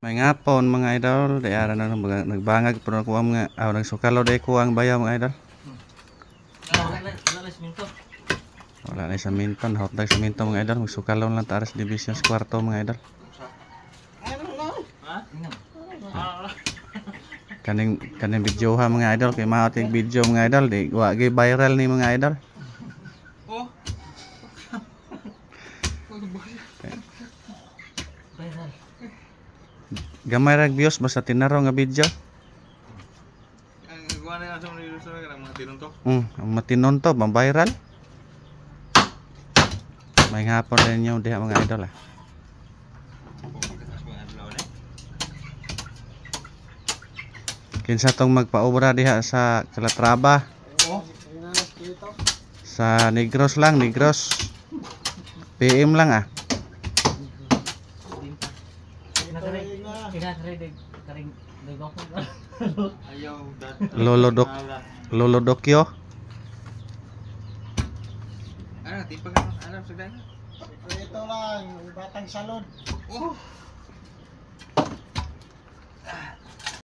May ngapon mga idol, di ara na nagbangag pero ko ang mga nagsukalo day ko ang bayaw mga idol. Wala na sa minton, hot dog sa minton mga idol, magsukalo lang taras division sa kwarto mga idol. Kaning video ha mga idol, kay mahot yung video mga idol, di wa gi viral ni mga idol. Oh. Gamay ra views basta tinaro nga video. Ang gawa na sa mga sa mga tinuntok. Ang matinon to, viral. May ngapon din yung diha mga idol ah. Kinsa tong magpaobra diha sa Calatrava. Sa Negros lang, Negros. PM lang ah. Lolo Dokyo. Ano, tipag ano sa dana? Ito lang, batang salon. Oh.